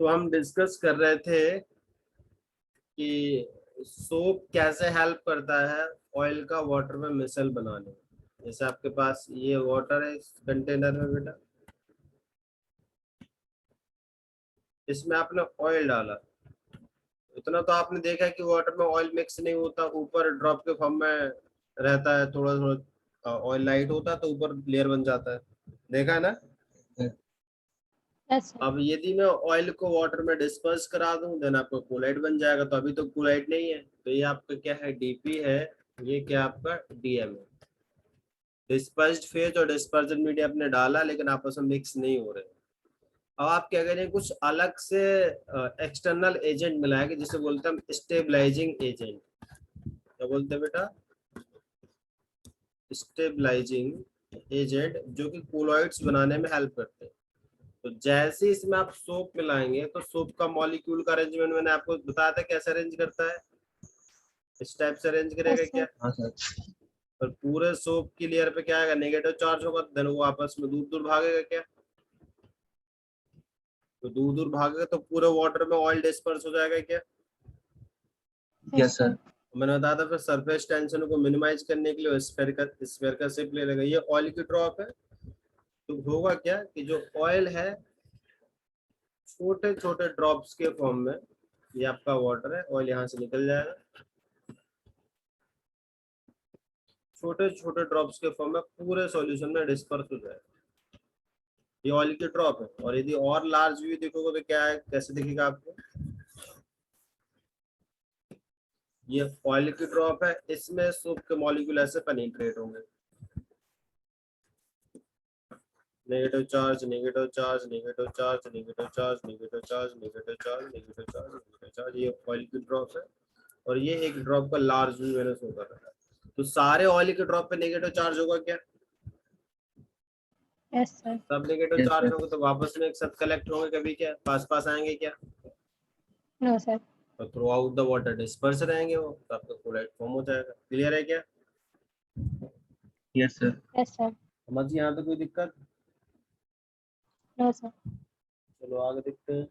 तो हम डिस्कस कर रहे थे कि सोप कैसे हेल्प करता है ऑयल का वाटर में मिसल बनाने में। जैसे आपके पास ये वाटर है इस कंटेनर में बेटा, इसमें आपने ऑयल डाला। इतना तो आपने देखा है कि वाटर में ऑयल मिक्स नहीं होता, ऊपर ड्रॉप के फॉर्म में रहता है, थोड़ा थोड़ा ऑयल लाइट होता है तो ऊपर लेयर बन जाता है, देखा है ना। Yes, sir. अब यदि मैं ऑयल को वाटर में डिस्पर्स करा दूं देन आपका कोलाइट बन जाएगा। तो अभी तो कोलाइट नहीं है, तो ये आपका क्या है, डीपी है। ये क्या आपका डीएम है। डिस्पर्स्ड फेज और डिस्पर्जन मीडिया आपने डाला लेकिन आपस में मिक्स नहीं हो रहे। अब आप क्या करें, कुछ अलग से एक्सटर्नल एजेंट मिलाएंगे जिसे बोलते हैं हम स्टेबलाइजिंग एजेंट। क्या बोलते हैं बेटा, स्टेबलाइजिंग एजेंट, जो कि कोलॉइड्स बनाने में हेल्प करते हैं। तो जैसे इसमें आप सोप मिलाएंगे तो सोप का मॉलिक्यूल का अरेंजमेंट मैंने आपको बताया था कैसे अरेंज करता है, इस टाइप से अरेंज करेगा Yes, क्या। sir. हाँ सर। और पूरे सोप की लेयर पे क्या आएगा, नेगेटिव चार्ज होगा, देन वो आपस में दूर दूर भागेगा क्या। तो दूर दूर भागेगा तो पूरे वाटर में ऑयल डिस्पर्स हो जाएगा क्या। Yes sir. मैंने बताया था फिर सरफेस टेंशन को मिनिमाइज करने के लिए स्फेयर का शेप ले लेगा। ये ऑयल की ड्रॉप है। तो होगा क्या कि जो ऑयल है छोटे छोटे ड्रॉप्स के फॉर्म में, ये आपका वाटर है, ऑयल यहाँ से निकल जाएगा, छोटे छोटे ड्रॉप्स के फॉर्म में पूरे सॉल्यूशन में डिस्पर्स हो जाएगा। ये ऑयल की ड्रॉप है। और यदि और लार्ज व्यू देखोगे तो क्या है, कैसे दिखेगा आपको, ये ऑयल की ड्रॉप है, इसमें सोप के मॉलिक्यूल ऐसे पेनिट्रेट होंगे, negative charge negative charge negative charge negative charge negative charge negative charge negative charge negative charge. ये ऑयल की ड्रॉप है और ये एक ड्रॉप का लार्ज व्यू मैंने शो कर रखा है। तो सारे ऑयल के ड्रॉप पे नेगेटिव चार्ज होगा क्या, Yes, sir. सब नेगेटिव Yes, चार्ज sir. होंगे तो वापस में एक साथ कलेक्ट होंगे, कभी क्या पास पास आएंगे क्या, No, sir. और through out the water disperse रहेंगे वो, तो आपका कोलाइट फॉर्म हो जाएगा। क्लियर है क्या, यस सर। Yes, sir. समझिए यहाँ तो कोई दिक्कत। No, sir. चलो आगे देखते हैं।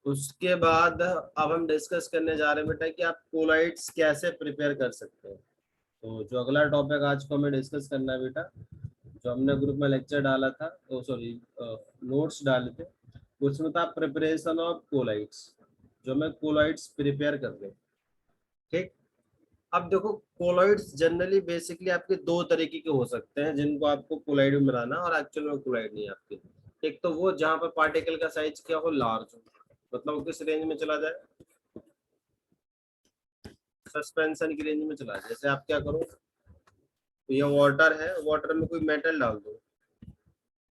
उसके बाद अब हम डिस्कस करने जा रहे हैं बेटा कि आप कोलाइड्स कैसे प्रिपेयर कर सकते हैं। तो जो अगला टॉपिक आज को हमें डिस्कस करना है बेटा, जो हमने ग्रुप में लेक्चर डाला था, तो सॉरी नोट्स डाले थे, उसमें था प्रिपरेशन ऑफ कोलाइड्स, जो हमें कोलाइड्स प्रिपेयर कर रहे हैं। ठीक। अब देखो कोलाइड्स जनरली बेसिकली आपके दो तरीके के हो सकते हैं जिनको आपको कोलाइड में मिलाना, और एक्चुअल में कोलाइड नहीं है आपके। एक तो वो जहाँ पर पार्टिकल का साइज क्या हो, लार्ज हो, मतलब वो किस रेंज में चला जाए, सस्पेंशन की रेंज में चला जाए। जैसे आप क्या करो, तो ये वाटर है, वाटर में कोई मेटल डाल दो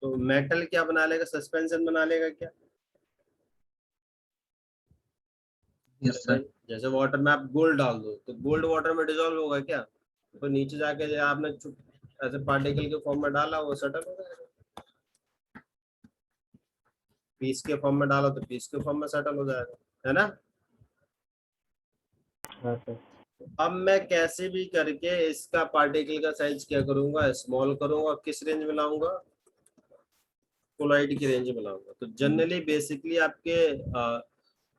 तो मेटल क्या बना लेगा, सस्पेंशन बना लेगा क्या। Yes sir. जैसे वाटर में आप गोल्ड डाल दो तो गोल्ड वाटर में डिजोल्व होगा क्या, तो नीचे जाके जो आपने ऐसे पार्टिकल के फॉर्म में डाला वो सेटल हो जाएगा। पीस के फॉर्म में डालो तो पीस के फॉर्म में सेटल हो जाएगा, है ना। हाँ सर। अब मैं कैसे भी करके इसका पार्टिकल का साइज क्या करूंगा, स्मॉल करूंगा, किस रेंज में लाऊंगा, कोलाइड की रेंज में लाऊंगा। तो जनरली बेसिकली आपके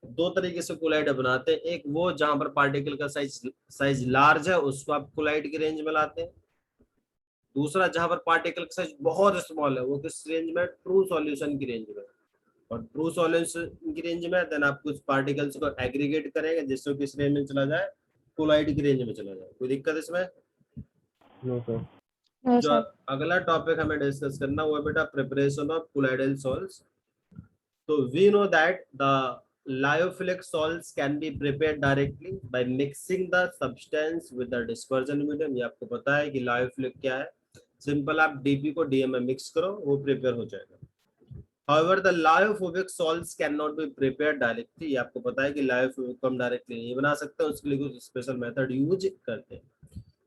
दो तरीके से कोलाइड बनाते हैं। एक वो जहां पर पार्टिकल का साइज लार्ज है, उसको आप कोलाइड की रेंज में लाते हैं। दूसरा जहां पर पार्टिकल का साइज बहुत स्मॉल है, वो किस रेंज में, ट्रू सॉल्यूशन की रेंज में। और ट्रू सॉल्यूशन की रेंज में देन आप कुछ पार्टिकल्स को एग्रीगेट करेंगे जिससे किस रेंज में चला जाए, कोलाइड की रेंज में चला जाए। कोई दिक्कत इसमें। No sir. No, जो sir. अगला टॉपिक हमें डिस्कस करना वो है बेटा प्रिपरेशन ऑफ कोलाइडल सॉल्ट्स। तो we know that the lyophilic salts can be prepared directly by mixing the substance with the dispersion medium। ये आपको पता है कि lyophilic क्या है, सिंपल आप डीपी को डीएम में मिक्स करो वो प्रिपेयर हो जाएगा। However, the lyophobic salts cannot be prepared directly। ये आपको पता है कि lyophobic हम डायरेक्टली नहीं बना सकते, उसके लिए कुछ स्पेशल मेथड यूज करते हैं।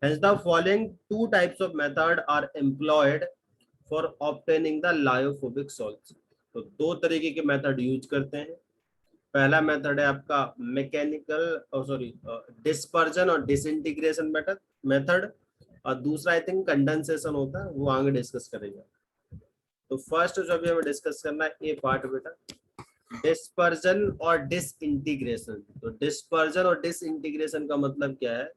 Hence, the following two types of method are employed for obtaining the lyophobic salts। तो दो तरीके के मेथड यूज करते हैं। पहला मेथड है आपका मैकेनिकल डिस्पर्जन और डिसइंटीग्रेशन मेथड। और दूसरा आई थिंक कंडेंसेशन होता है, वो आगे डिस्कस करेंगे। तो फर्स्ट जो अभी हमें डिस्कस करना है ये पार्ट बेटा, डिस्पर्जन और डिसइंटीग्रेशन। तो डिस्पर्जन और डिसइंटीग्रेशन का मतलब क्या है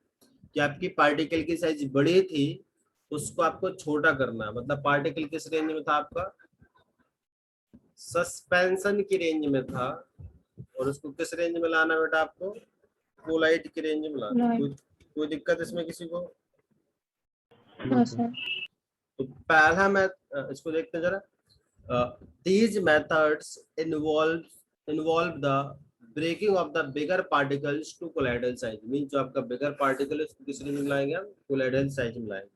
कि आपकी पार्टिकल की साइज बड़ी थी, उसको आपको छोटा करना है। मतलब पार्टिकल किस रेंज में था आपका, सस्पेंशन की रेंज में था, और उसको किस रेंज में लाना बेटा आपको, कोलाइड की रेंज में लाना। Colloid. कोई दिक्कत इसमें किसी को? No, sir. तो पहला मैं इसको देखते हैं जरा। These methods involve the breaking of the bigger particles to colloidal size। Mean जो आपका bigger particle है उसको किस रेंज में लाएंगे हम, colloidal size में लाएंगे।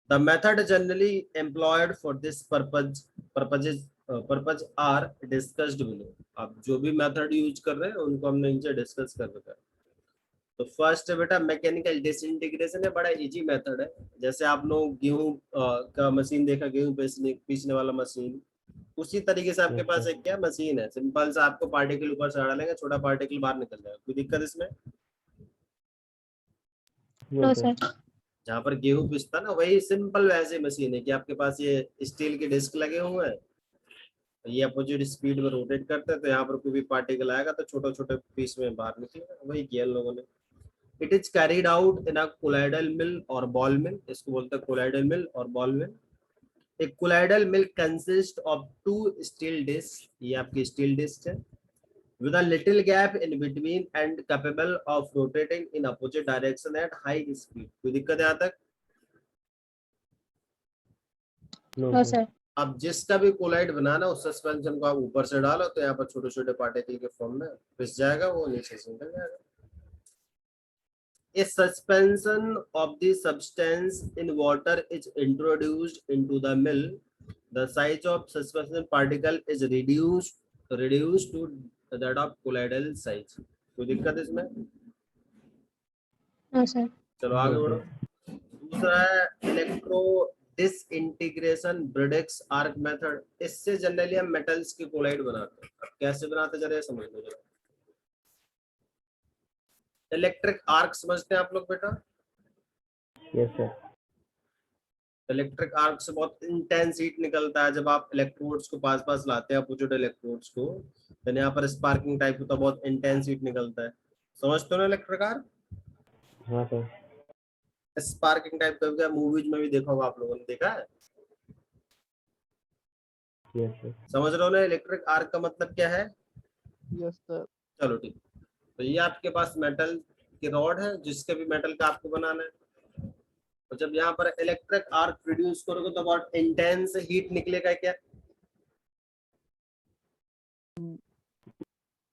The method generally employed for this purpose are discussed below। आप जो भी मेथड यूज कर रहे हैं उनको हमने नीचे डिस्कस कर रखा है। तो फर्स्ट बेटा मैकेनिकल डिसइंटीग्रेशन है, बड़ा इजी मेथड है। जैसे आप लोग गेहूं का मशीन देखा, गेहूं पीसने वाला मशीन, उसी तरीके से आपके पास एक क्या मशीन है, सिंपल सा आपको पार्टिकल ऊपर से डालेंगे, छोटा पार्टिकल बाहर निकल जाएगा। कोई दिक्कत इसमें? No, sir. जहाँ पर गेहूं पिसता ना, वही सिंपल वैसे मशीन है कि आपके पास ये स्टील के डिस्क लगे हुए हैं, ये अपोजिट स्पीड में रोटेट करते हैं, तो यहाँ पर कोई भी पार्टिकल आएगा तो छोटे छोटे पीस में बाहर निकलेगा। वही किया लोगों ने। It is carried out in a colloidal mill और बॉल मिल। इसको बोलते हैं कोलाइडल मिल और बॉल मिल। एक colloidal mill consist of two steel disc, ये आपकी स्टील डिस्क है, with a little gap in between and capable of rotating in opposite direction at high speed। कोई दिक्कत है यहाँ तक? No, sir. अब जिसका भी कोलाइड बनाना उस सस्पेंशन को आप ऊपर से डालो तो यहाँ पर छोटे छोटे पार्टिकल के फॉर्म में पिस जाएगा, वो नीचे से निकल जाएगा। A suspension of the substance in water is introduced into the mill, the size of suspension particle is reduced to that of colloidal size। कोई दिक्कत इसमें? No, sir. चलो आगे बढ़ो। दूसरा है इलेक्ट्रो डिसइंटीग्रेशन ब्रेडेक्स आर्क मेथड। इससे जनरली हम मेटल्स की कोलाइड बनाते हैं। अब कैसे बनाते जरा समझ लो जरा। इलेक्ट्रिक आर्क समझते हैं आप लोग बेटा? Yes sir. इलेक्ट्रिक आर्क से बहुत इंटेंस हीट निकलता है। जब आप इलेक्ट्रोड्स को पास पास लाते हैं, अपोजिट इलेक्ट्रोड्स को, तो यहाँ पर स्पार्किंग टाइप होता है, बहुत इंटेंस हीट निकलता है। समझते हो ना इलेक्ट्रिक आर्क? हाँ सर। स्पार्किंग टाइप का मूवीज में भी देखा होगा, आप लोगों ने देखा है? Yes sir. समझ रहे हो ना इलेक्ट्रिक आर्क का मतलब क्या है? Yes sir. चलो ठीक। तो ये आपके पास मेटल की रॉड है, जिसके भी मेटल का आपको बनाना है। तो जब यहाँ पर इलेक्ट्रिक आर्क प्रोड्यूस करोगे तो बहुत इंटेंस हीट निकलेगा क्या?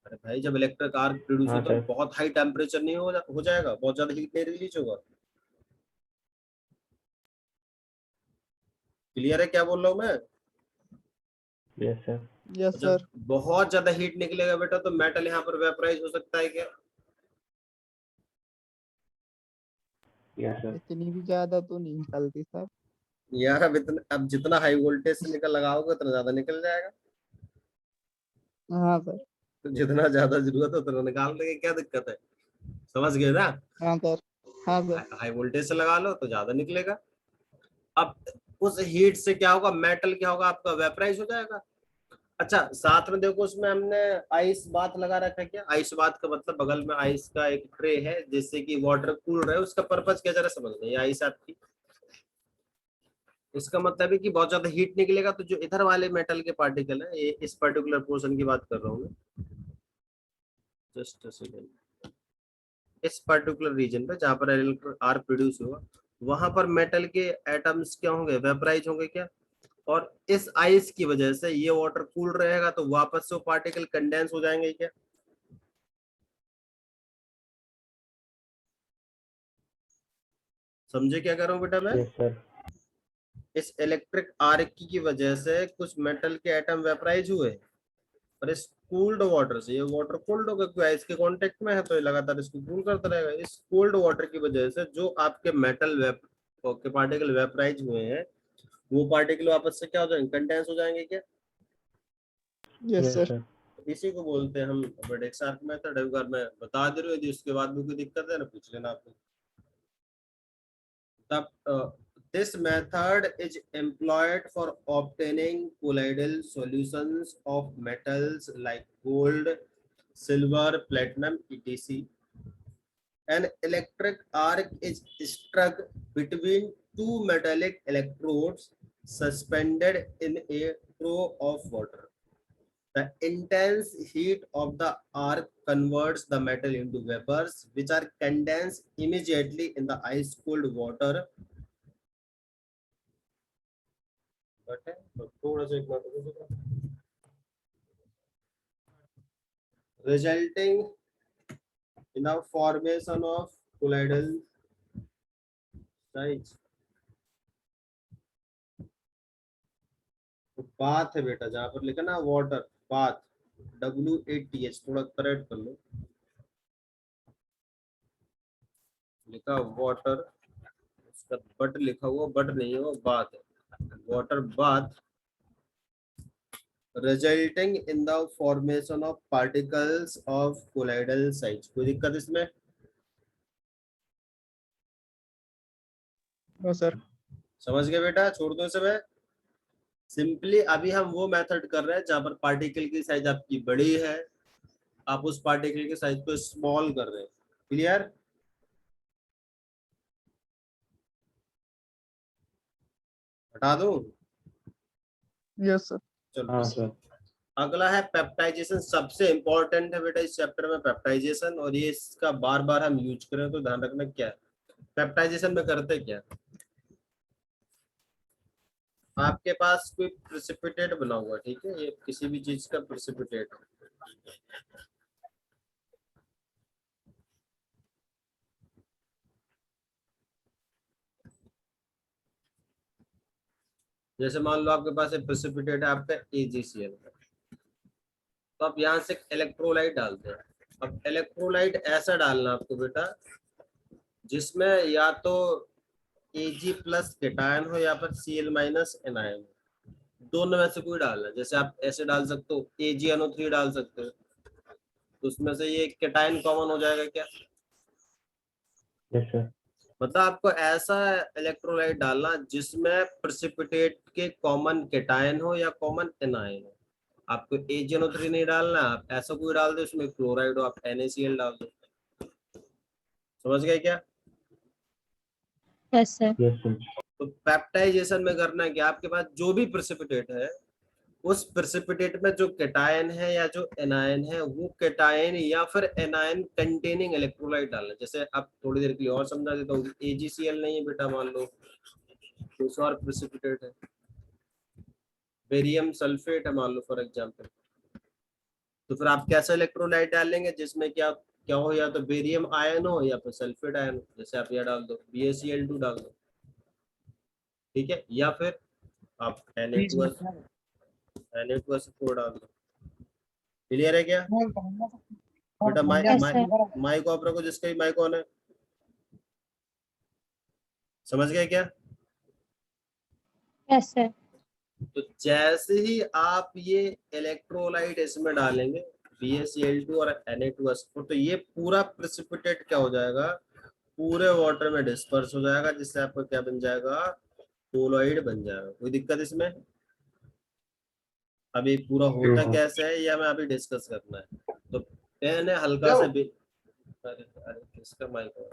अरे भाई, जब इलेक्ट्रिक आर्क प्रोड्यूस होता है बहुत हाई टेम्परेचर नहीं हो जाएगा, बहुत ज्यादा हीट नहीं रिलीज होगा। क्लियर है क्या बोल रहा हूँ मैं? Yes sir. यस जब सर। बहुत ज्यादा हीट निकलेगा बेटा तो मेटल यहाँ पर वेपराइज हो सकता है क्या? Yes sir. इतनी भी ज्यादा तो नहीं निकलती सर। यार अब जितना हाई वोल्टेज से निकल लगाओगे उतना ज्यादा निकल जाएगा। हाँ सर। तो जितना ज्यादा जरूरत है उतना निकाल लेंगे, क्या दिक्कत है? समझ गए ना? हाँ सर। हाँ सर। हाई वोल्टेज से लगा लो तो ज्यादा निकलेगा। अब उस हीट से क्या होगा, मेटल क्या होगा आपका, वेपराइज हो जाएगा। अच्छा, साथ में देखो उसमें हमने आइस बात लगा रखा है। क्या आइस बात का मतलब, बगल में आइस का एक ट्रे है जिससे कि वाटर कूल रहे। उसका पर्पज क्या जरा समझ लो। ये आइस आपकी, इसका मतलब है कि बहुत ज्यादा हीट निकलेगा तो जो इधर वाले मेटल के पार्टिकल है, ये इस पर्टिकुलर पोर्शन की बात कर रहा हूँ मैं, जस्ट अ सेकेंड। इस पर्टिकुलर रीजन पे जहां पर इलेक्ट्रिक आर्क प्रोड्यूस होगा, वहां पर मेटल के एटम्स क्या होंगे, वेपराइज होंगे क्या? और इस आइस की वजह से ये वाटर कूल रहेगा तो वापस से वो पार्टिकल कंडेंस हो जाएंगे क्या? समझे क्या कर रहा हूँ बेटा मैं? Yes sir. इस इलेक्ट्रिक आर्क की वजह से कुछ मेटल के एटम वेपराइज हुए, और इस कूल्ड वाटर से ये वाटर कोल्ड होगा, क्योंकि आइस के कांटेक्ट में है तो ये लगातार इसको कूल करता रहेगा। इस कोल्ड वाटर की वजह से जो आपके मेटल के पार्टिकल वेपराइज हुए हैं, वो पार्टिकल वापस से क्या हो जाएंगे, कंडेंस हो जाएंगे क्या? Yes sir. इसी को बोलते हैं हम ब्रेडेक्स आर्क मेथड। एक बार मैं बता दे रहा हूँ, यदि उसके बाद भी कोई दिक्कत है ना पूछ लेना आपको। This method is employed for obtaining colloidal solutions of metals like gold, silver, platinum, etc. An electric arc is struck between two metallic electrodes suspended in a trough of water. The intense heat of the arc converts the metal into vapors, which are condensed immediately in the ice cold water. Resulting in the formation of colloidal sites. तो बात है बेटा, जहां पर लिखा ना water, बात WATH, थोड़ा करेक्ट कर लो, लिखा वाटर, उसका बट लिखा हुआ, बट नहीं है वो, बात है, water bath, resulting in the formation of particles of colloidal sites. कोई दिक्कत इसमें? No sir. समझ गए बेटा, छोड़ दो इसे। सिंपली अभी हम वो मेथड कर रहे हैं जहां पर पार्टिकल की साइज आपकी बड़ी है, आप उस पार्टिकल की साइज को स्मॉल कर रहे हैं। क्लियर? हटा दूं? Yes sir. चलो हाँ सर। अगला है पेप्टाइजेशन। सबसे इंपॉर्टेंट है बेटा इस चैप्टर में पेप्टाइजेशन, और ये इसका बार बार हम यूज करें तो ध्यान रखना क्या है। पेप्टाइजेशन में करते क्या, आपके पास कोई प्रेसिपिटेट बना हुआ, ठीक है, ये किसी भी चीज का प्रेसिपिटेट, जैसे मान लो आपके पास एक प्रेसिपिटेट है आपका AgCl, तो आप यहाँ से इलेक्ट्रोलाइट डालते हैं। अब इलेक्ट्रोलाइट ऐसा डालना आपको बेटा जिसमें या तो Ag प्लस केटायन हो या फिर Cl माइनस एनायन हो, दोनों में से कोई डालना। जैसे आप ऐसे डाल सकते हो, AgNO3 डाल सकते हो, तो उसमें से ये केटायन कॉमन हो जाएगा क्या? Yes sir. मतलब आपको ऐसा इलेक्ट्रोलाइट डालना जिसमें प्रेसिपिटेट के कॉमन केटायन हो या कॉमन एनायन हो। आपको AgNO3 नहीं डालना, आप ऐसा कोई डाल दो उसमें क्लोराइड हो, आप NaCl डाल दो। समझ गए क्या? Yes sir. Yes sir. तो पेप्टाइजेशन में करना है कि आपके पास जो भी प्रेसिपिटेट है, उस प्रेसिपिटेट में जो केटायन है या जो एनायन है, वो केटायन या फिर एनायन कंटेनिंग इलेक्ट्रोलाइट डालना। जैसे आप थोड़ी देर के लिए और समझा देता हूँ, AgCl नहीं है बेटा, मान लो कुछ और प्रेसिपिटेट है, बेरियम सल्फेट है मान लो फॉर एग्जांपल, तो फिर आप कैसा इलेक्ट्रोलाइट डालेंगे जिसमें क्या क्या हो, या तो बेरियम आयन हो या फिर सल्फेट आयन हो। जैसे आप यह डाल दो BaCl2 डाल दो, ठीक है, या फिर आप Na2SO4 डाल दो। क्लियर है क्या बेटा? Yes, sir. माइक ऑफ रखो, जिसका भी माइक ऑन है। समझ गए क्या? Yes sir. तो जैसे ही आप ये इलेक्ट्रोलाइट इसमें डालेंगे BaCl2 और Na2SO4, तो ये पूरा प्रेसिपिटेट क्या हो जाएगा, पूरे वाटर में डिस्पर्स हो जाएगा, जिससे आपको क्या बन जाएगा, कोलॉइड बन जाएगा। कोई दिक्कत इसमें? अभी पूरा होता कैसे है या मैं अभी डिस्कस करना है। तो मैंने हल्का सा भी, अरे किसका माइक हो,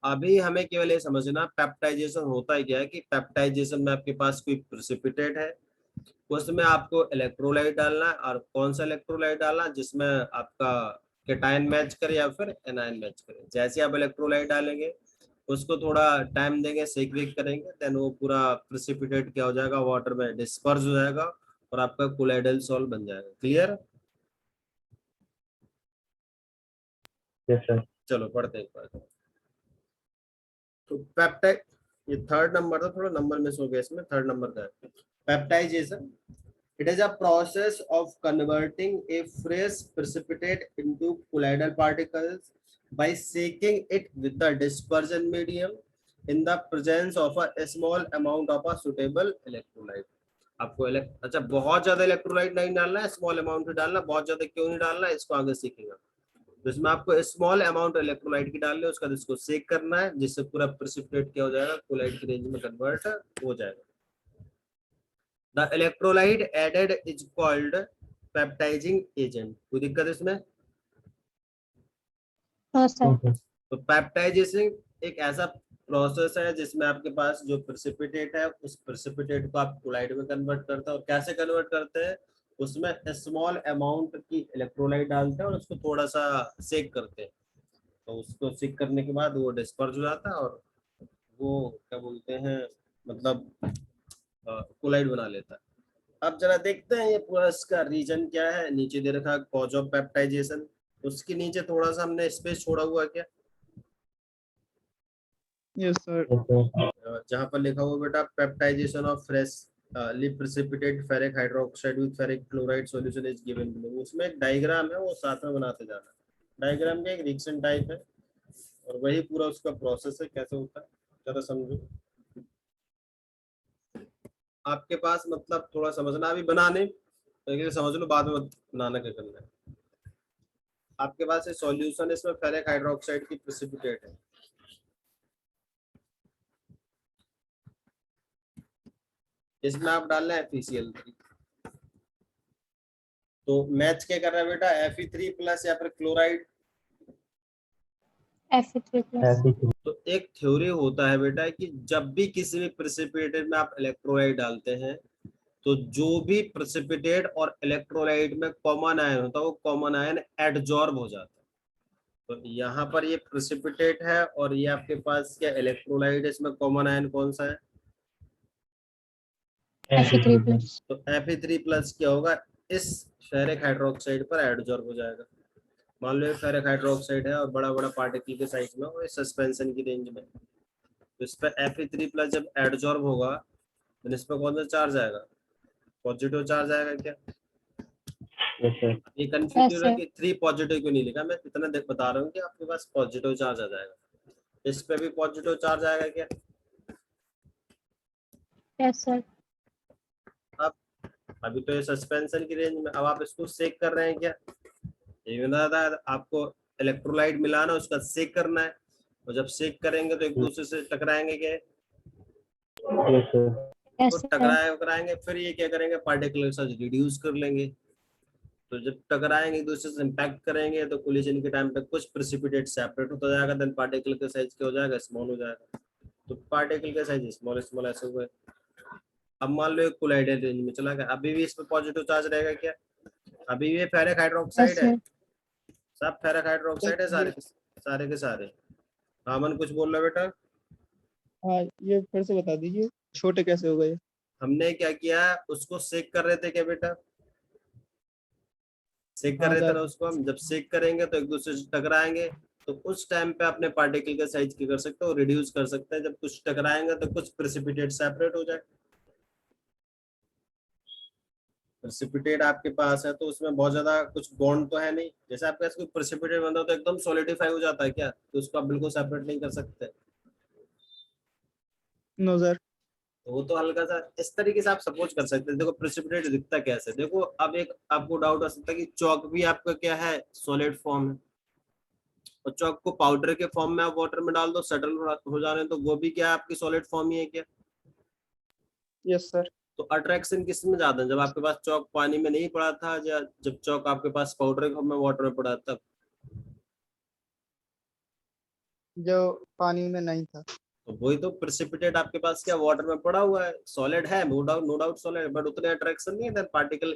अभी हमें केवल ये समझना पेप्टाइजेशन होता है क्या है, कि पेप्टाइजेशन में आपके पास कोई प्रेसिपिटेट है, उसमें आपको इलेक्ट्रोलाइट डालना है, और कौन सा इलेक्ट्रोलाइट डालना, जिसमें आपका केटायन मैच करे या फिर एनायन मैच करे। जैसे आप इलेक्ट्रोलाइट डालेंगे, उसको थोड़ा टाइम देंगे, सेक वेक करेंगे, देन वो पूरा प्रेसिपिटेट क्या हो जाएगा, वाटर में डिस्पर्स हो जाएगा और आपका कोलॉइडल सॉल्ट बन जाएगा। क्लियर? Yes sir. चलो पढ़ते एक बार। तो पेप्टाइड, ये थर्ड नंबर था, थोड़ा नंबर मिस हो गया इसमें, थर्ड नंबर का है peptization. It is a process of converting a fresh precipitate into colloidal particles by shaking it with the dispersion medium in the presence of a small amount of a suitable electrolyte. आपको अच्छा बहुत ज्यादा electrolyte नहीं डालना है, small amount ही डालना। बहुत ज्यादा क्यों नहीं डालना है, इसको आगे सीखेंगे। तो इसमें आपको स्मॉल अमाउंट इलेक्ट्रोलाइट की डालनी है, उसका इसको सेक करना है, जिससे पूरा प्रेसिपिटेट क्या हो जाएगा, कोलाइट की रेंज में कन्वर्ट हो जाएगा। The electrolyte added is called peptizing agent. कोई दिक्कत है इसमें? No sir. तो पेप्टाइजेशन एक ऐसा प्रोसेस है जिसमें आपके पास जो प्रेसिपिटेट है, उस प्रेसिपिटेट को आप कोलाइड में कन्वर्ट करते हैं। और कैसे कन्वर्ट करते हैं, उसमें स्मॉल अमाउंट की इलेक्ट्रोलाइट डालते हैं और उसको थोड़ा सा सेक करते हैं। तो उसको सेक करने के बाद वो डिस्पर्स हो जाता है और वो क्या बोलते हैं, मतलब कोलाइड बना लेता है। अब जरा देखते हैं ये पूरा इसका रीजन क्या है। नीचे दे रखा कॉज ऑफ पेप्टाइजेशन, उसके नीचे थोड़ा सा हमने स्पेस छोड़ा हुआ है क्या, Yes, sir. जहां पर लिखा हुआ बेटा peptization of fresh precipitate ferric hydroxide with ferric chloride solution is given below। उसमें एक डायग्राम है, वो साथ में बनाते जाना। डायग्राम का एक रिएक्शन टाइप है और वही पूरा उसका प्रोसेस है, कैसे होता है जरा समझो। आपके पास मतलब थोड़ा समझना, अभी बनाने तो समझ लो, बाद में बनाना क्या करना है। आपके पास ये सॉल्यूशन, इसमें फेरिक हाइड्रोक्साइड की प्रेसिपिटेट है। इसमें आप डालना है FeCl3। तो मैच क्या कर रहा है बेटा, Fe3 प्लस या फिर क्लोराइड। Fe3 plus. तो एक थ्योरी होता है बेटा कि जब भी किसी भी प्रेसिपिटेट में आप इलेक्ट्रोलाइट डालते हैं, तो जो भी प्रेसिपिटेट और इलेक्ट्रोलाइट में कॉमन आयन होता है, वो कॉमन आयन एडजॉर्ब हो जाता है। तो यहाँ पर ये प्रेसिपिटेट है और ये आपके पास क्या इलेक्ट्रोलाइट है, इसमें कॉमन आयन कौन सा है, Fe3 प्लस। तो Fe3 प्लस क्या होगा, इस फेरिक हाइड्रोक्साइड पर एडजॉर्ब हो जाएगा। मान लो ये फेरिक हाइड्रोक्साइड है और बड़ा बड़ा पार्टिकल के साइज में और सस्पेंशन की रेंज में, तो इस पर Fe3 प्लस जब एडजॉर्ब होगा तो इस पर कौन सा चार्ज आएगा, पॉजिटिव चार्ज आएगा क्या। ये कंफ्यूज हो रहा है कि 3 पॉजिटिव क्यों नहीं लिखा, मैं इतना बता रहा हूँ कि आपके पास पॉजिटिव चार्ज आ जाएगा। इस पे भी पॉजिटिव चार्ज आएगा क्या। Yes sir. अब अभी तो ये सस्पेंशन की रेंज में, अब आप इसको सेक कर रहे हैं क्या, ये बता था आपको इलेक्ट्रोलाइट मिलाना, उसका सेक करना है। और जब सेक करेंगे तो एक दूसरे से टकराएंगे क्या, तो टकराएंगे, फिर ये क्या करेंगे, पार्टिकल के साथ रिड्यूस कर लेंगे। तो जब टकराएंगे एक दूसरे से इम्पैक्ट करेंगे, तो कोलिजन के टाइम पे कुछ प्रेसिपिटेट सेपरेट होता जाएगा, देन पार्टिकल का साइज क्या हो जाएगा, स्मॉल हो जाएगा। तो पार्टिकल का साइज स्मॉल स्मॉल ऐसे हुए। अब मान लो एक कोलाइडल रेंज में चला गया, अभी भी इस पर पॉजिटिव चार्ज रहेगा क्या, अभी ये फेरिक हाइड्रोक्साइड है, सब फेरिक हाइड्रोक्साइड है सारे के सारे। अमन कुछ बोल रहा बेटा। हाँ, ये फिर से बता दीजिए, छोटे कैसे हो गए। हमने क्या किया, उसको सेक कर रहे थे क्या बेटा, सेक कर हाँ रहे थे सर। ना उसको। हम जब सेक करेंगे तो एक दूसरे से टकराएंगे, तो उस टाइम पे अपने पार्टिकल का साइज क्या कर सकते हो, रिड्यूस कर सकते हैं। जब कुछ टकराएंगे तो कुछ प्रेसिपिटेट सेपरेट हो जाए। प्रेसिपिटेट आपके पास है तो उसमें बहुत ज्यादा कुछ बॉन्ड तो है नहीं, जैसे आपके पास कोई प्रेसिपिटेट बनता है तो एकदम सॉलिडिफाई हो जाता है क्या, तो उसको आप बिल्कुल सेपरेट नहीं कर सकते। No sir. तो वो तो हल्का सा इस तरीके से आप सपोज कर सकते हैं। देखो प्रेसिपिटेट दिखता कैसे, देखो अब एक आपको डाउट आ सकता है कि चौक भी आपका क्या है, सॉलिड फॉर्म है, और चौक को पाउडर के फॉर्म में आप वाटर में डाल दो, सेटल हो जाने, तो वो भी क्या है, आपकी सॉलिड फॉर्म ही है क्या। Yes sir. तो अट्रैक्शन किस में ज्यादा है, जब आपके पास चौक पानी में नहीं पड़ा था या जब चौक आपके पास पाउडर के फॉर्म में वाटर में पड़ा तब। जो पानी में नहीं था। तो वही तो प्रेसिपिटेट आपके पास क्या वाटर में पड़ा हुआ है, सॉलिड है, नो डाउट सॉलिड, बट उतने अट्रैक्शन नहीं है, पार्टिकल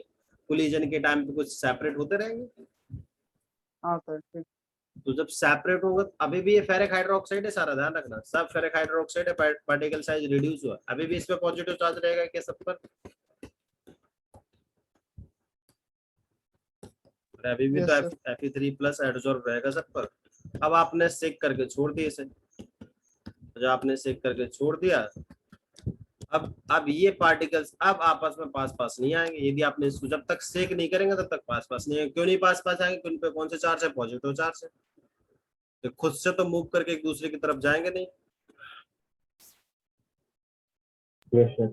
कोलिजन के टाइम पे कुछ सेपरेट होते रहेंगे। हाँ सर ठीक। तो जब सेपरेट होगा, अभी भी ये फेरिक हाइड्रोक्साइड है, सारा ध्यान रखना, सब फेरिक हाइड्रोक्साइड है, पार्टिकल साइज रिड्यूस हुआ, अभी भी इस पे पॉजिटिव चार्ज रहेगा क्या सब पर, और अभी भी यस तो सर। Fe3 प्लस एडजॉर्ब रहेगा सब पर। अब आपने सेक करके छोड़ दिए इसे, जो आपने सेक करके छोड़ दिया, अब ये पार्टिकल्स अब आपस में पास पास नहीं आएंगे, यदि आपने इसको जब तक सेक नहीं करेंगे तब तक पास पास नहीं आएंगे। क्यों नहीं पास पास आएंगे, उन पे कौन से चार्ज है, पॉजिटिव चार्ज है, तो खुद से तो मूव करके एक दूसरे की तरफ जाएंगे नहीं। Yes, sir.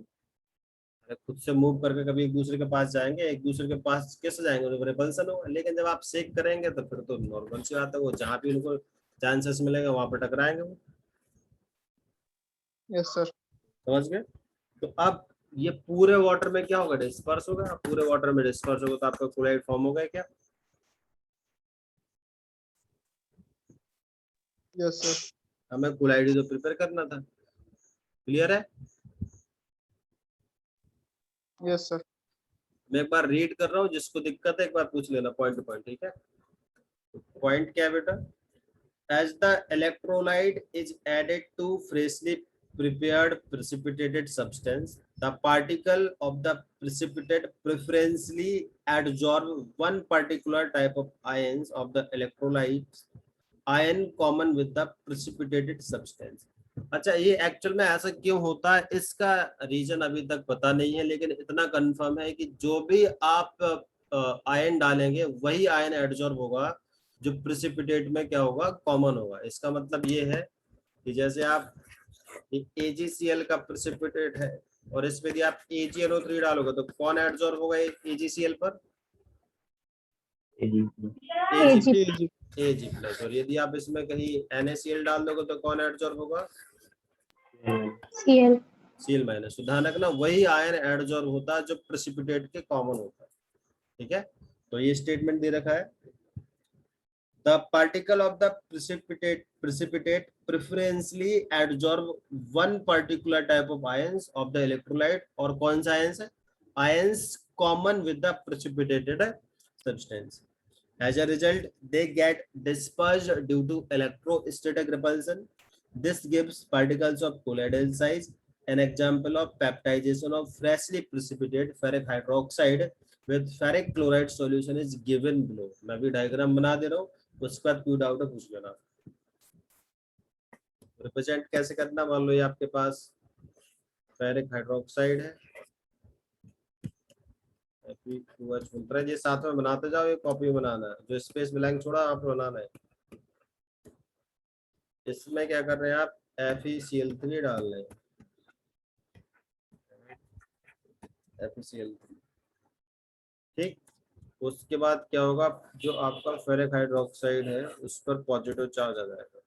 खुद से मूव करके कभी एक दूसरे के पास जाएंगे, एक दूसरे के पास कैसे जाएंगे, तो रिपल्सन होगा। लेकिन जब आप सेक करेंगे तो फिर तो नॉर्मल सी बात है, वो जहाँ भी उनको चांसेस मिलेंगे वहां पर टकराएंगे वो। Yes sir. समझ गए? तो अब ये पूरे वाटर में क्या होगा, डिस्पर्स होगा। पूरे वाटर में डिस्पर्स होगा तो आपका क्लोराइड फॉर्म होगा क्या? Yes sir. हमें क्लोराइड तो प्रिपेयर करना था। क्लियर है? Yes sir. मैं एक बार रीड कर रहा हूँ, जिसको दिक्कत है एक बार पूछ लेना पॉइंट टू पॉइंट, ठीक है? पॉइंट क्या है बेटा? As the electrolyte is added to freshly prepared precipitated substance, the particle of the precipitate preferentially adsorb one particular type of ions of the electrolyte ion common with the precipitated substance. अच्छा, ये actual में ऐसा क्यों होता है इसका reason अभी तक पता नहीं है, लेकिन इतना कंफर्म है कि जो भी आप आयन डालेंगे वही आयन एडजॉर्ब होगा जो प्रिसिपिटेट में क्या होगा, कॉमन होगा। इसका मतलब ये है कि जैसे आप AgCl का प्रिसिपिटेट है और इसमें यदि आप AgNO3 डालोगे तो कौन एडजॉर्ब होगा AgCl पर? AG, Ag AG। Ag plus. और यदि आप इसमें कहीं NaCl डाल दोगे तो कौन एडजॉर्ब होगा? Cl. Cl minus. तो ध्यान रखना वही आयन एडजॉर्ब होता है जो प्रिसिपिटेट के कॉमन होता है। ठीक है, तो ये स्टेटमेंट दे रखा है, the particle of the precipitate preferentially adsorb one particular type of ions of the electrolyte, और कौन सा ions है? Ions common with the precipitated substance. As a result, they get dispersed due to electrostatic repulsion. This gives particles of colloidal size. An example of peptidization of freshly precipitated ferric hydroxide with ferric chloride solution is given below. मैं भी diagram बना दे रहा हूँ, उसके बाद क्यों doubt है पूछ लेना। रिप्रेजेंट कैसे करना, मान लो ये आपके पास फेरिक हाइड्रोक्साइड है, Fe2H बोल रहा है, ये साथ में बनाते जाओ, ये कॉपी बनाना है, जो स्पेस ब्लैंक छोड़ा आप बनाना है। इसमें क्या कर रहे हैं आप, FeCl3 डाल रहे हैं, FeCl3। ठीक, उसके बाद क्या होगा, जो आपका फेरिक हाइड्रोक्साइड है उस पर पॉजिटिव चार्ज आ जाएगा।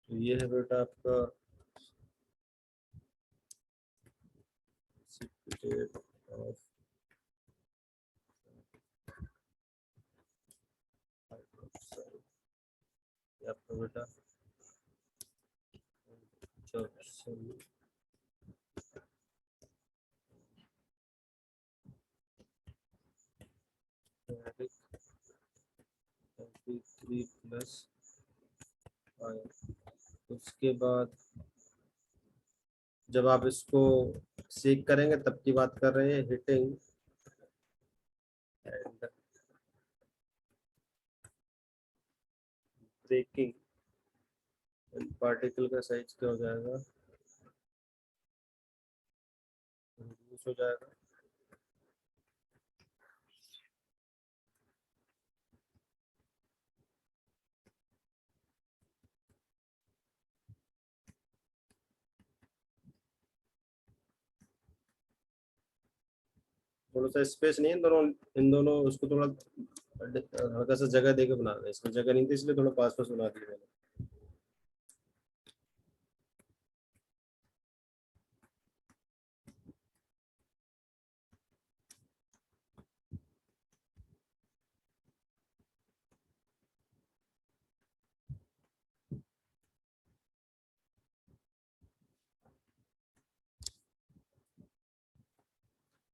तो ये है बेटा आपका precipitate of hydroxide, ये आपका बेटा Fe3 प्लस। उसके बाद जब आप इसको सेक करेंगे तब की बात कर रहे हैं, हीटिंग एंड ब्रेकिंग, पार्टिकल का साइज क्या हो जाएगा, रिड्यूस हो जाएगा। थोड़ा सा स्पेस नहीं है, इन दोनों उसको थोड़ा हल्का सा जगह देके बना रहे हैं, इसमें जगह नहीं थी इसलिए थोड़ा पास पास बना दिया मैंने।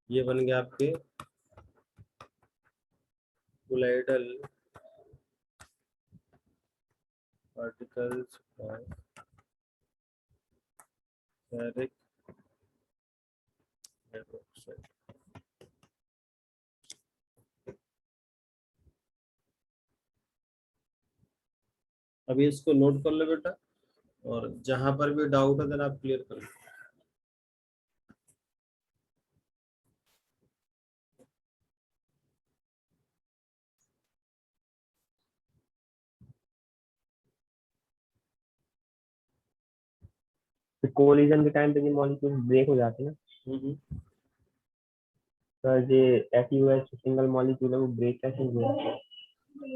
ये बन गया आपके colloidal particles of ferric hydroxide। अभी इसको नोट कर लो बेटा, और जहां पर भी डाउट है देन आप क्लियर करो। तो कोलिजन के टाइम पे ये मॉलिक्यूल ब्रेक हो जाते हैं ना, हम्म। तो ये SUH सिंगल मॉलिक्यूल है, वो ब्रेक कैसे हुआ?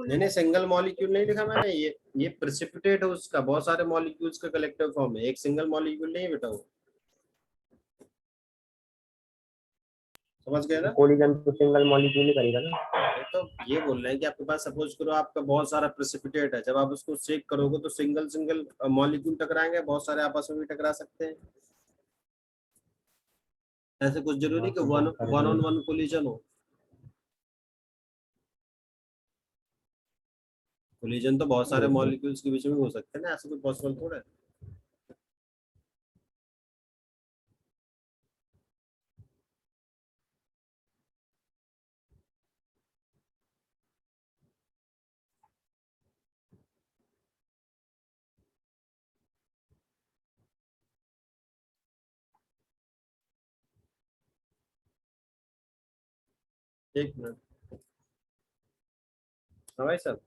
नहीं सिंगल मॉलिक्यूल नहीं लिखा मैंने, ये प्रेसिपिटेट है उसका, बहुत सारे मॉलिक्यूल्स का कलेक्टिव फॉर्म है, एक सिंगल मॉलिक्यूल नहीं है बेटा वो, समझ गए ना? कोलिजन तो सिंगल मॉलिक्यूल ही करेगा ना। तो ये बोल रहे हैं कि आपके पास सपोज करो आपका बहुत सारा प्रेसिपिटेट है, जब आप उसको शेक करोगे तो सिंगल सिंगल मॉलिक्यूल टकराएंगे, बहुत सारे आपस में भी टकरा सकते हैं। ऐसे कुछ जरूरी कि one one on one collision हो। कोलिजन तो बहुत सारे मॉलिक्यूल्स के बीच में हो सकते हैं ना, ऐसा कोई पॉसिबल थोड़ा है। एक मिनट, हाँ भाई साहब।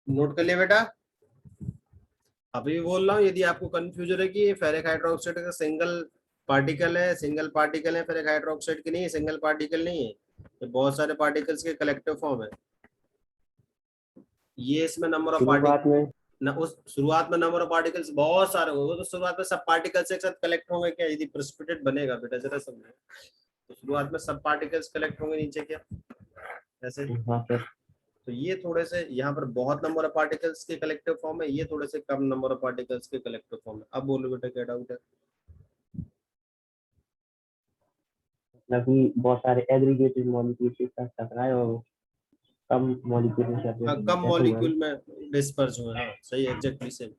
नोट कर लिया बेटा? अभी बोल रहा हूँ, यदि आपको कंफ्यूजन है कि ये फेरिक हाइड्रोक्साइड का सिंगल पार्टिकल है, फेरिक हाइड्रोक्साइड की नहीं है, सिंगल पार्टिकल नहीं है, ये बहुत सारे पार्टिकल्स के कलेक्टिव फॉर्म है। ये इसमें नंबर ऑफ शुरुआत में उस शुरुआत में नंबर ऑफ पार्टिकल्स बहुत सारे होंगे, तो शुरुआत में सब पार्टिकल्स एक साथ कलेक्ट होंगे क्या, यदि प्रेसिपिटेट बनेगा बेटा जरा समझो। तो शुरुआत में सब पार्टिकल्स कलेक्ट होंगे नीचे क्या, ऐसे। हाँ सर, तो ये थोड़े से यहाँ पर बहुत नंबर ऑफ पार्टिकल्स के कलेक्टिव फॉर्म है, ये थोड़े से कम नंबर ऑफ पार्टिकल्स के कलेक्टिव फॉर्म है। अब बोलो बेटा क्या डाउट है? मतलब कि बहुत सारे एग्रीगेटेड मॉलिक्यूल के साथ टकराए और कम मॉलिक्यूल में हाँ, सेपरेट कम ऐसा हुआ है। मॉलिक्यूल में डिस्पर्स हुए, हाँ सही, एग्जैक्टली सेम।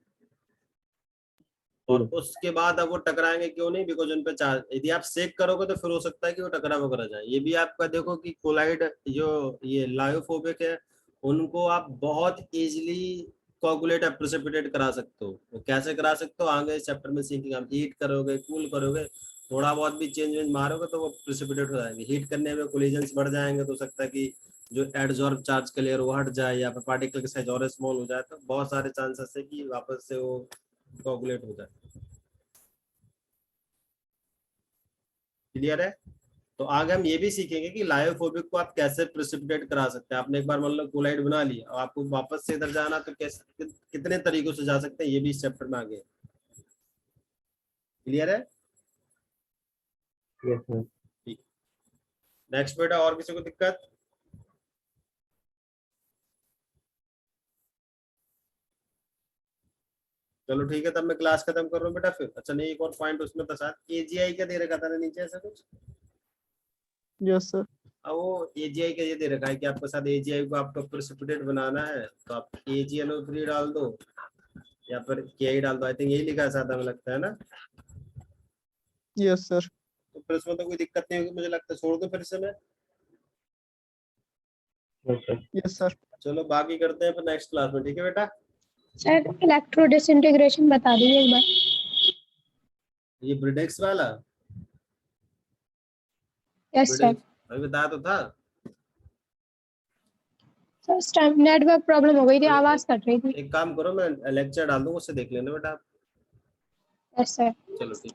और उसके बाद अब वो टकराएंगे क्यों नहीं, बिकॉज उन पे चार्ज, यदि आप सेक करोगे तो फिर हो सकता है कि वो टकरा वगैरह जाए। ये भी आपका देखो कि कोलाइड जो ये लायोफोबिक है, उनको आप बहुत इजीली कोगुलेट प्रेसिपिटेट करा सकते हो। वो कैसे करा सकते हो आगे इस चैप्टर में सीखेंगे हम। हीट करोगे, कूल करोगे, थोड़ा बहुत भी चेंज वेंज मारोगे तो वो प्रेसिपिटेट हो जाएंगे। हीट करने में कोलिजन्स बढ़ जाएंगे तो हो सकता है कि जो एडजॉर्ब चार्ज का लेयर वो हट जाए, या फिर पार्टिकल का साइज और स्मॉल हो जाए, तो बहुत सारे चांसेस है कि वापस से वो कोगुलेट हो जाए। क्लियर है? तो आगे हम ये भी सीखेंगे कि लायोफोबिक को आप कैसे प्रेसिपिटेट करा सकते हैं। आपने एक बार मान लो कोलाइड बना लिया और आपको वापस से इधर जाना, तो कैसे कितने तरीकों से जा सकते हैं, ये भी इस चैप्टर में आगे। क्लियर है? Yes sir. नेक्स्ट बेटा, और किसी को दिक्कत? चलो ठीक है, तब मैं क्लास खत्म कर रहा हूँ बेटा फिर। अच्छा नहीं, एक और पॉइंट उसमें था शायद, एजीआई का दे रखा था ना नीचे ऐसा कुछ। Yes sir. अब वो एजीआई का ये दे रखा है कि आपके साथ एजीआई को आपको प्रेसिपिटेट बनाना है, तो आप AgNO3 डाल दो या फिर के डाल दो। आई थिंक यही लिखा है साथ, हमें लगता है ना। Yes sir. तो फिर उसमें तो कोई दिक्कत नहीं होगी मुझे लगता है, छोड़ दो फिर से मैं। Yes sir. चलो बाकी करते हैं फिर नेक्स्ट क्लास में, ठीक है बेटा? सर इलेक्ट्रो डिसइंटीग्रेशन बता दीजिए एक बार। ये ब्रिडेक्स वाला यस सर। अभी बताया तो था। सर उस टाइम नेटवर्क प्रॉब्लम हो गई थी, तो आवाज कट रही थी। एक काम करो, मैं लेक्चर डाल दूंगा, उससे देख लेना बेटा। Yes sir. चलो ठीक।